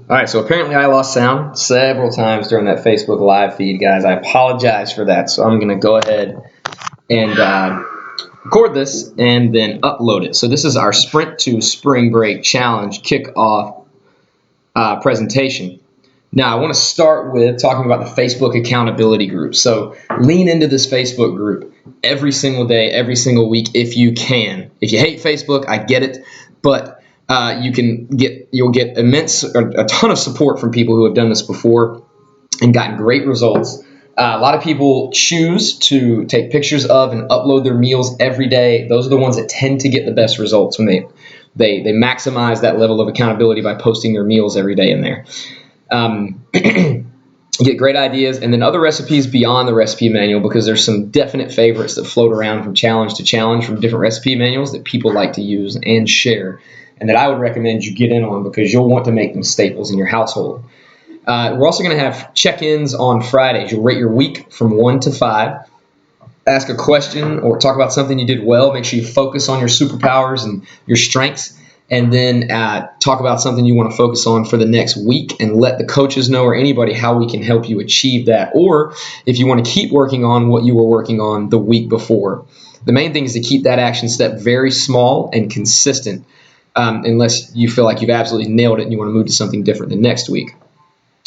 All right, so apparently I lost sound several times during that Facebook live feed, guys. I apologize for that. So I'm going to go ahead and record this and then upload it. So this is our Sprint to Spring Break Challenge kickoff presentation. Now, I want to start with talking about the Facebook accountability group. So lean into this Facebook group every single day, every single week if you can. If you hate Facebook, I get it, but you'll get a ton of support from people who have done this before and gotten great results. A lot of people choose to take pictures of and upload their meals every day. Those are the ones that tend to get the best results when they maximize that level of accountability by posting their meals every day in there. Get great ideas, and then other recipes beyond the recipe manual, because there's some definite favorites that float around from challenge to challenge from different recipe manuals that people like to use and share, and that I would recommend you get in on because you'll want to make them staples in your household. We're also going to have check-ins on Fridays. You'll rate your week from 1 to 5, ask a question or talk about something you did well. Make sure you focus on your superpowers and your strengths, and then talk about something you want to focus on for the next week and let the coaches know or anybody how we can help you achieve that, or if you want to keep working on what you were working on the week before. The main thing is to keep that action step very small and consistent, unless you feel like you've absolutely nailed it and you want to move to something different the next week.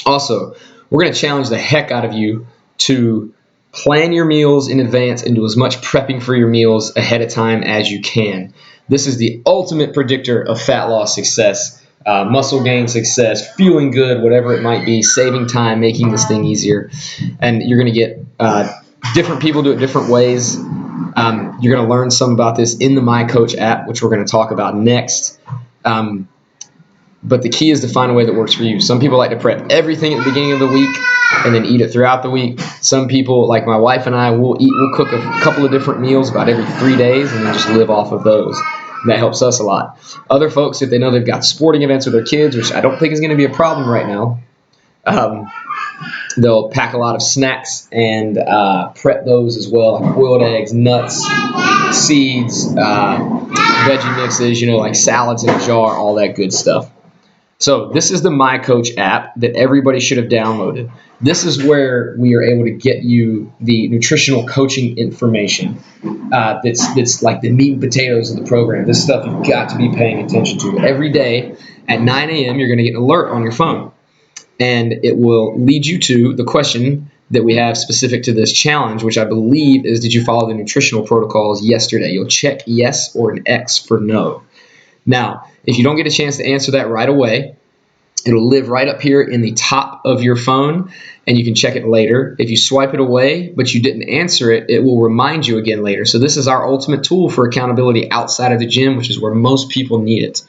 Also, we're going to challenge the heck out of you to plan your meals in advance and do as much prepping for your meals ahead of time as you can. This is the ultimate predictor of fat loss success, muscle gain success, feeling good, whatever it might be, saving time, making this thing easier. And you're going to get different people do it different ways. You're going to learn some about this in the MyCoach app, which we're going to talk about next. But the key is to find a way that works for you. Some people like to prep everything at the beginning of the week and then eat it throughout the week. Some people, like my wife and I, we'll cook a couple of different meals about every 3 days and then just live off of those. That helps us a lot. Other folks, if they know they've got sporting events with their kids, which I don't think is going to be a problem right now, they'll pack a lot of snacks and prep those as well, like boiled eggs, nuts, seeds, veggie mixes, like salads in a jar, all that good stuff. So this is the MyCoach app that everybody should have downloaded. This is where we are able to get you the nutritional coaching information that's like the meat and potatoes of the program. This stuff you've got to be paying attention to. Every day at 9 a.m. you're going to get an alert on your phone, and it will lead you to the question that we have specific to this challenge, which I believe is, did you follow the nutritional protocols yesterday? You'll check yes or an X for no. Now, if you don't get a chance to answer that right away, it'll live right up here in the top of your phone, and you can check it later. If you swipe it away, but you didn't answer it, it will remind you again later. So this is our ultimate tool for accountability outside of the gym, which is where most people need it.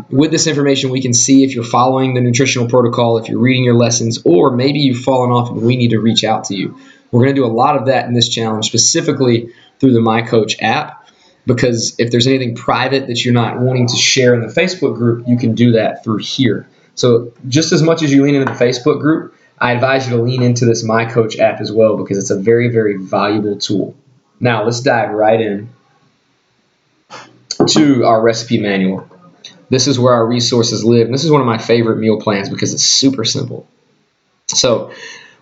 With this information, we can see if you're following the nutritional protocol, if you're reading your lessons, or maybe you've fallen off and we need to reach out to you. We're going to do a lot of that in this challenge, specifically through the MyCoach app. Because if there's anything private that you're not wanting to share in the Facebook group, you can do that through here. So just as much as you lean into the Facebook group, I advise you to lean into this MyCoach app as well, because it's a very, very valuable tool. Now let's dive right in to our recipe manual. This is where our resources live. And this is one of my favorite meal plans because it's super simple. So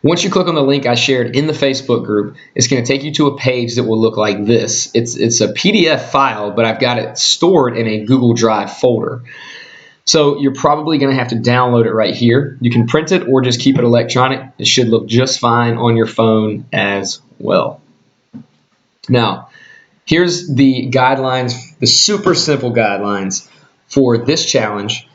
once you click on the link I shared in the Facebook group, it's going to take you to a page that will look like this. It's a PDF file, but I've got it stored in a Google Drive folder. So you're probably going to have to download it right here. You can print it or just keep it electronic. It should look just fine on your phone as well. Now, here's the guidelines, the super simple guidelines for this challenge.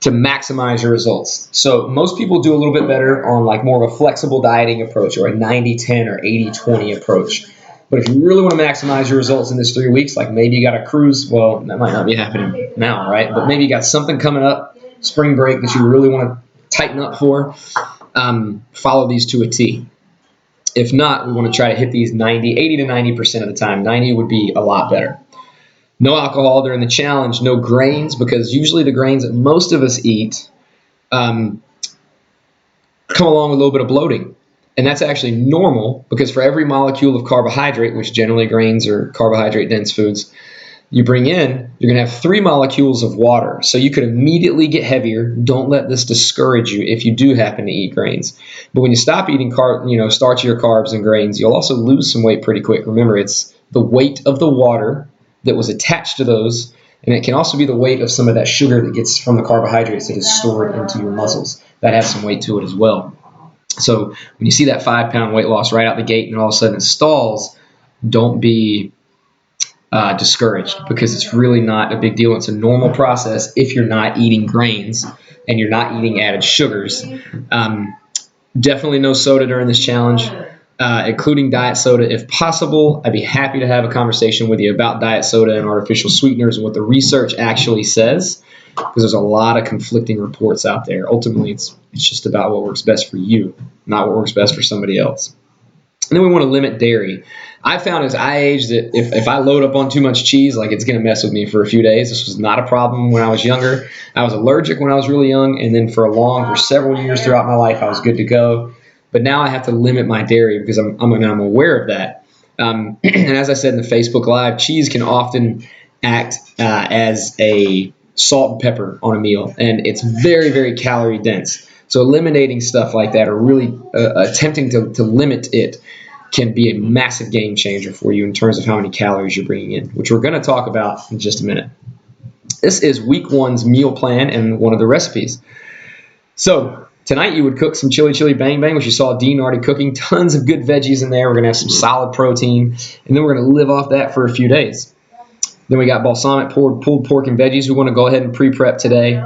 To maximize your results. So most people do a little bit better on like more of a flexible dieting approach, or a 90-10 or 80-20 approach. But if you really want to maximize your results in this 3 weeks, like maybe you got a cruise, well, that might not be happening now, right? But maybe you got something coming up, spring break, that you really want to tighten up for, follow these to a T. If not, we want to try to hit these 80 to 90% of the time. 90 would be a lot better. No alcohol during the challenge, no grains, because usually the grains that most of us eat come along with a little bit of bloating. And that's actually normal, because for every molecule of carbohydrate, which generally grains are carbohydrate-dense foods, you bring in, you're going to have 3 molecules of water. So you could immediately get heavier. Don't let this discourage you if you do happen to eat grains. But when you stop eating starchier carbs and grains, you'll also lose some weight pretty quick. Remember, it's the weight of the water that was attached to those, and it can also be the weight of some of that sugar that gets from the carbohydrates that is stored into your muscles. That has some weight to it as well. So when you see that 5-pound weight loss right out the gate and all of a sudden it stalls, don't be discouraged, because it's really not a big deal. It's a normal process if you're not eating grains and you're not eating added sugars. Definitely no soda during this challenge, including diet soda if possible. I'd be happy to have a conversation with you about diet soda and artificial sweeteners and what the research actually says, because there's a lot of conflicting reports out there. Ultimately, it's just about what works best for you, not what works best for somebody else. And then we want to limit dairy. I found as I age that if I load up on too much cheese, like, it's going to mess with me for a few days. This was not a problem when I was younger. I was allergic when I was really young, and then for several years throughout my life, I was good to go. But now I have to limit my dairy because I'm aware of that. And as I said in the Facebook Live, cheese can often act as a salt and pepper on a meal, and it's very, very calorie dense. So eliminating stuff like that, or really attempting to limit it, can be a massive game changer for you in terms of how many calories you're bringing in, which we're going to talk about in just a minute. This is week 1's meal plan and one of the recipes. So tonight you would cook some chili bang bang, which you saw Dean already cooking. Tons of good veggies in there. We're going to have some solid protein, and then we're going to live off that for a few days. Then we got balsamic pulled pork and veggies we want to go ahead and pre-prep today.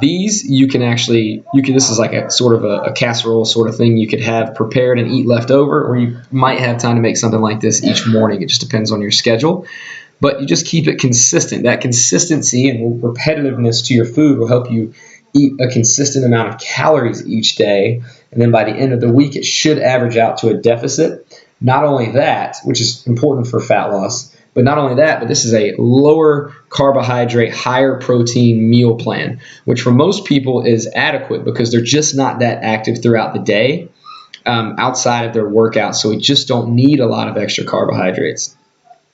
These this is like a sort of a casserole sort of thing you could have prepared and eat left over, or you might have time to make something like this each morning. It just depends on your schedule, but you just keep it consistent. That consistency and repetitiveness to your food will help you eat a consistent amount of calories each day, and then by the end of the week, it should average out to a deficit. Not only that, which is important for fat loss, but not only that, but this is a lower carbohydrate, higher protein meal plan, which for most people is adequate because they're just not that active throughout the day outside of their workout. So we just don't need a lot of extra carbohydrates.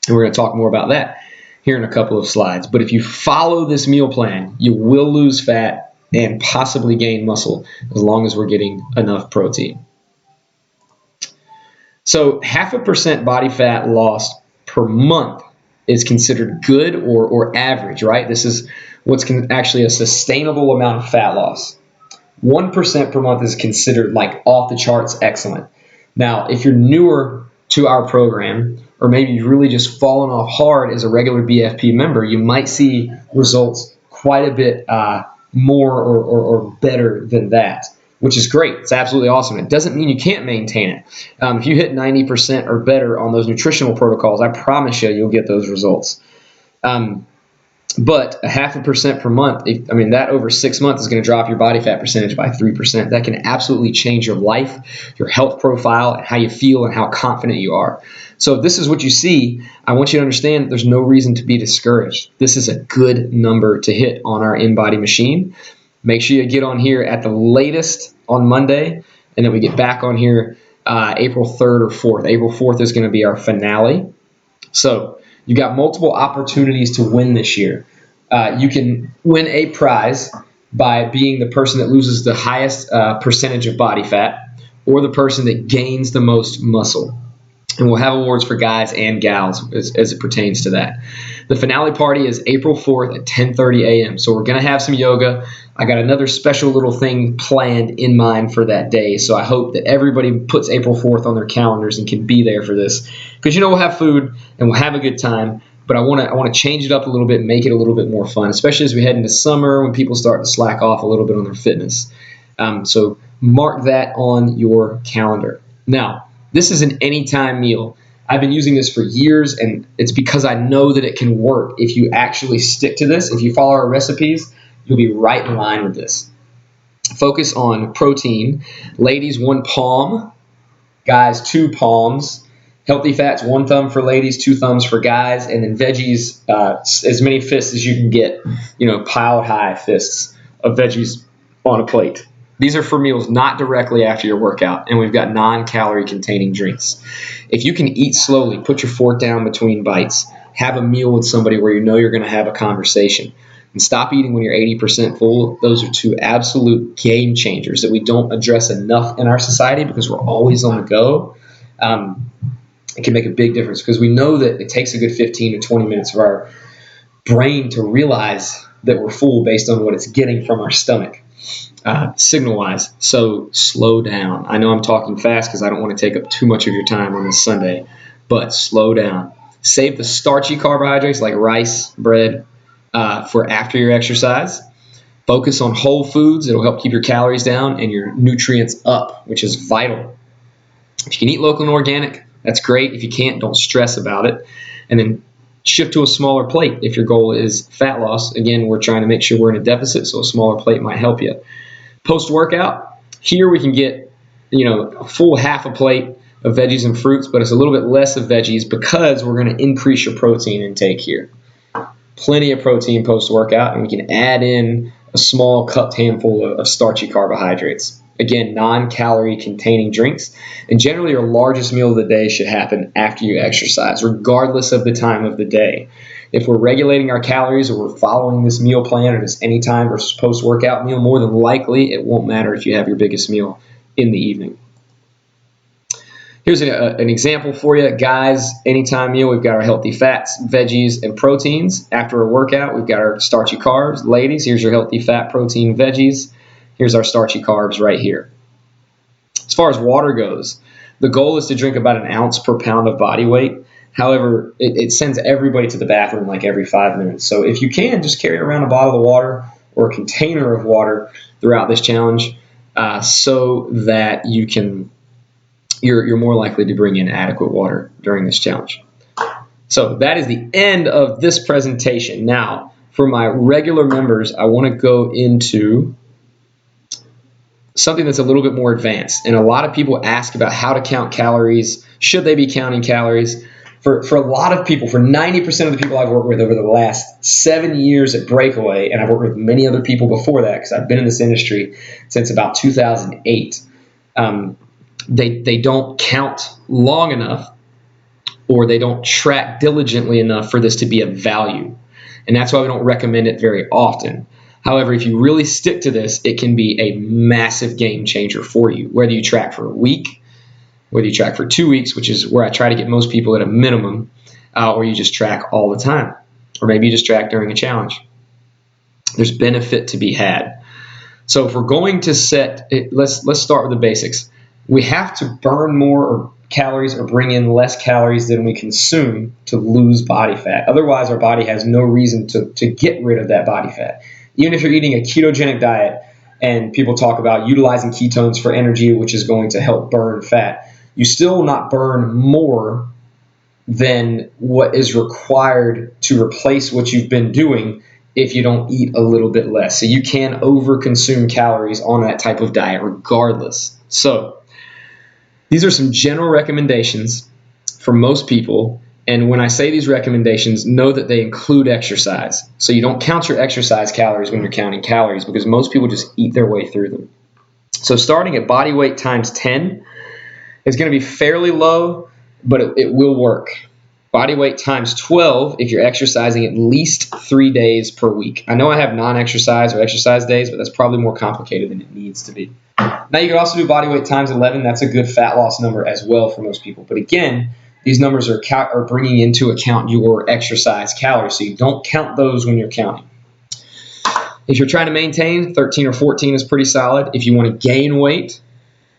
And we're going to talk more about that here in a couple of slides. But if you follow this meal plan, you will lose fat and possibly gain muscle as long as we're getting enough protein. So 0.5% body fat lost per month is considered good or average, right? This is what's actually a sustainable amount of fat loss. 1% per month is considered like off the charts excellent. Now, if you're newer to our program, or maybe you've really just fallen off hard as a regular BFP member, you might see results quite a bit more or better than that, which is great. It's absolutely awesome. It doesn't mean you can't maintain it. If you hit 90% or better on those nutritional protocols, I promise you'll get those results. But 0.5% per month, that over 6 months is going to drop your body fat percentage by 3%. That can absolutely change your life, your health profile, and how you feel and how confident you are. So if this is what you see, I want you to understand that there's no reason to be discouraged. This is a good number to hit on our InBody machine. Make sure you get on here at the latest on Monday, and then we get back on here April 3rd or 4th. April 4th is going to be our finale. So you got multiple opportunities to win this year. You can win a prize by being the person that loses the highest percentage of body fat, or the person that gains the most muscle. And we'll have awards for guys and gals as it pertains to that. The finale party is April 4th at 10:30 a.m. So we're going to have some yoga. I got another special little thing planned in mind for that day. So I hope that everybody puts April 4th on their calendars and can be there for this. Because we'll have food and we'll have a good time. But I want to change it up a little bit and make it a little bit more fun, especially as we head into summer when people start to slack off a little bit on their fitness. So mark that on your calendar. Now, this is an anytime meal. I've been using this for years, and it's because I know that it can work. If you actually stick to this, if you follow our recipes, you'll be right in line with this. Focus on protein. Ladies, 1 palm. Guys, 2 palms. Healthy fats, 1 thumb for ladies, 2 thumbs for guys. And then veggies, as many fists as you can get. Piled high fists of veggies on a plate. These are for meals not directly after your workout, and we've got non-calorie containing drinks. If you can eat slowly, put your fork down between bites, have a meal with somebody where you know you're going to have a conversation. And stop eating when you're 80% full. Those are two absolute game changers that we don't address enough in our society because we're always on the go. It can make a big difference because we know that it takes a good 15 to 20 minutes of our brain to realize that we're full based on what it's getting from our stomach, signal-wise. So slow down. I know I'm talking fast because I don't want to take up too much of your time on this Sunday, but slow down. Save the starchy carbohydrates like rice, bread, for after your exercise. Focus on whole foods. It'll help keep your calories down and your nutrients up, which is vital. If you can eat local and organic, that's great. If you can't, don't stress about it. And then shift to a smaller plate if your goal is fat loss. Again, we're trying to make sure we're in a deficit, so a smaller plate might help you. Post-workout, here we can get, a full half a plate of veggies and fruits, but it's a little bit less of veggies because we're going to increase your protein intake here. Plenty of protein post-workout, and we can add in a small cupped handful of starchy carbohydrates. Again, non-calorie containing drinks. And generally, your largest meal of the day should happen after you exercise, regardless of the time of the day. If we're regulating our calories or we're following this meal plan or this anytime versus post-workout meal, more than likely, it won't matter if you have your biggest meal in the evening. Here's an example for you. Guys, anytime meal, we've got our healthy fats, veggies, and proteins. After a workout, we've got our starchy carbs. Ladies, here's your healthy fat, protein, veggies. Here's our starchy carbs right here. As far as water goes, the goal is to drink about an ounce per pound of body weight. However, it sends everybody to the bathroom like every 5 minutes. So if you can, just carry around a bottle of water or a container of water throughout this challenge so that you're more likely to bring in adequate water during this challenge. So that is the end of this presentation. Now, for my regular members, I want to go into something that's a little bit more advanced. And a lot of people ask about how to count calories. Should they be counting calories? For a lot of people, for 90% of the people I've worked with over the last 7 years at Breakaway, and I've worked with many other people before that because I've been in this industry since about 2008, they don't count long enough or they don't track diligently enough for this to be of value. And that's why we don't recommend it very often. However, if you really stick to this, it can be a massive game changer for you, whether you track for a week, whether you track for 2 weeks, which is where I try to get most people at a minimum, or you just track all the time, or maybe you just track during a challenge. There's benefit to be had. So if we're going to let's start with the basics. We have to burn more calories or bring in less calories than we consume to lose body fat. Otherwise, our body has no reason to get rid of that body fat. Even if you're eating a ketogenic diet and people talk about utilizing ketones for energy, which is going to help burn fat, you still will not burn more than what is required to replace what you've been doing if you don't eat a little bit less. So you can overconsume calories on that type of diet regardless. So these are some general recommendations for most people. And when I say these recommendations, know that they include exercise. So you don't count your exercise calories when you're counting calories because most people just eat their way through them. So starting at body weight times 10 is going to be fairly low, but it will work. Body weight times 12 if you're exercising at least 3 days per week. I know I have non-exercise or exercise days, but that's probably more complicated than it needs to be. Now you can also do body weight times 11. That's a good fat loss number as well for most people. But again, these numbers are bringing into account your exercise calories, so you don't count those when you're counting. If you're trying to maintain, 13 or 14 is pretty solid. If you want to gain weight,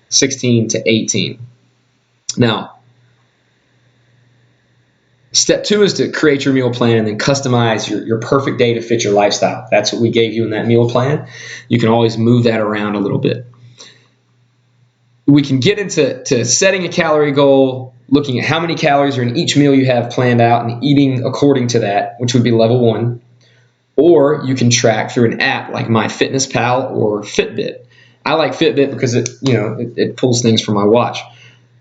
16 to 18. Now, step 2 is to create your meal plan and then customize your perfect day to fit your lifestyle. That's what we gave you in that meal plan. You can always move that around a little bit. We can get into setting a calorie goal, looking at how many calories are in each meal you have planned out and eating according to that, which would be level 1. Or you can track through an app like MyFitnessPal or Fitbit. I like Fitbit because it pulls things from my watch.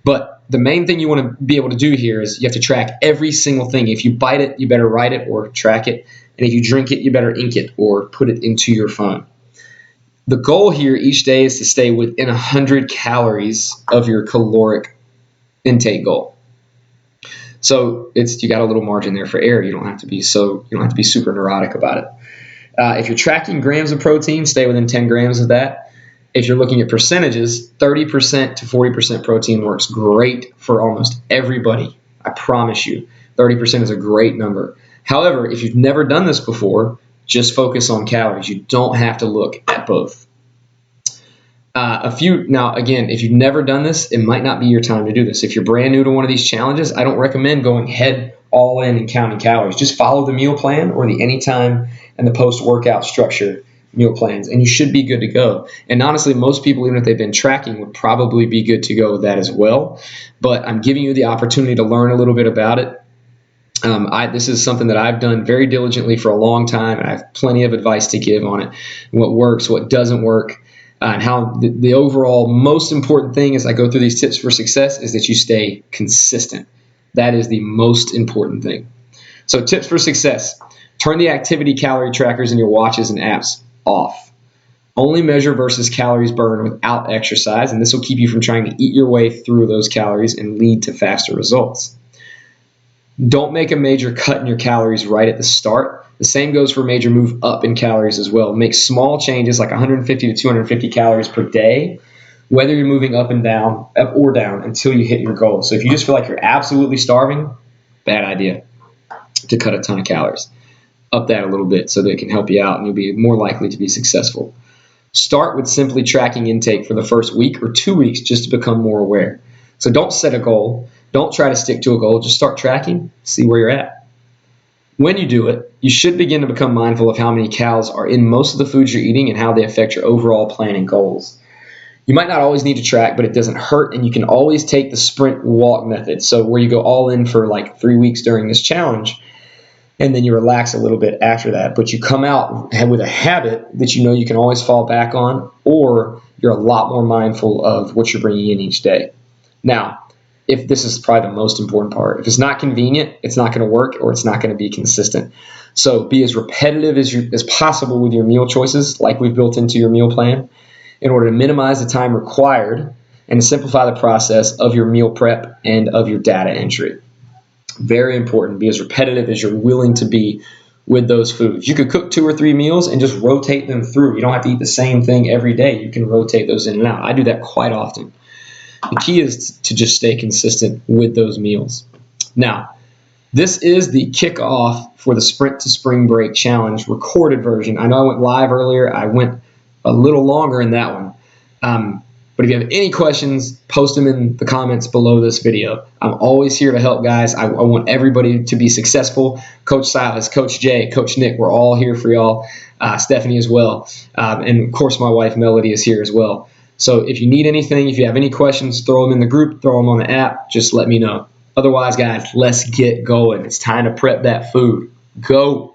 But the main thing you want to be able to do here is you have to track every single thing. If you bite it, you better write it or track it. And if you drink it, you better ink it or put it into your phone. The goal here each day is to stay within 100 calories of your caloric intake goal. So you got a little margin there for error. You don't have to be super neurotic about it. If you're tracking grams of protein, stay within 10 grams of that. If you're looking at percentages, 30% to 40% protein works great for almost everybody. I promise you, 30% is a great number. However, if you've never done this before, just focus on calories. You don't have to look at both. Now, again, if you've never done this, it might not be your time to do this. If you're brand new to one of these challenges, I don't recommend going head all in and counting calories. Just follow the meal plan or the anytime and the post-workout structure meal plans, and you should be good to go. And honestly, most people, even if they've been tracking, would probably be good to go with that as well. But I'm giving you the opportunity to learn a little bit about it. This is something that I've done very diligently for a long time, and I have plenty of advice to give on it, what works, what doesn't work, and how the overall most important thing as I go through these tips for success is that you stay consistent. That is the most important thing. So tips for success: turn the activity calorie trackers in your watches and apps off. Only measure versus calories burned without exercise, and this will keep you from trying to eat your way through those calories and lead to faster results. Don't make a major cut in your calories right at the start. The same goes for a major move up in calories as well. Make small changes like 150 to 250 calories per day, whether you're moving up or down until you hit your goal. So if you just feel like you're absolutely starving, bad idea to cut a ton of calories. Up that a little bit so that it can help you out and you'll be more likely to be successful. Start with simply tracking intake for the first week or 2 weeks just to become more aware. So don't set a goal. Don't try to stick to a goal. Just start tracking, see where you're at. When you do it, you should begin to become mindful of how many calories are in most of the foods you're eating and how they affect your overall plan and goals. You might not always need to track, but it doesn't hurt, and you can always take the sprint walk method. So where you go all in for like 3 weeks during this challenge, and then you relax a little bit after that. But you come out with a habit that you know you can always fall back on, or you're a lot more mindful of what you're bringing in each day. Now, if this is probably the most important part, if it's not convenient, it's not going to work or it's not going to be consistent. So be as repetitive as possible with your meal choices, like we've built into your meal plan, in order to minimize the time required and to simplify the process of your meal prep and of your data entry. Very important. Be as repetitive as you're willing to be with those foods. You could cook 2 or 3 meals and just rotate them through. You don't have to eat the same thing every day. You can rotate those in and out. I do that quite often. The key is to just stay consistent with those meals. Now, this is the kickoff for the Sprint to Spring Break Challenge recorded version. I know I went live earlier. I went a little longer in that one. But if you have any questions, post them in the comments below this video. I'm always here to help, guys. I want everybody to be successful. Coach Silas, Coach Jay, Coach Nick, we're all here for y'all. Stephanie as well. And, of course, my wife Melody is here as well. So if you need anything, if you have any questions, throw them in the group, throw them on the app. Just let me know. Otherwise, guys, let's get going. It's time to prep that food. Go.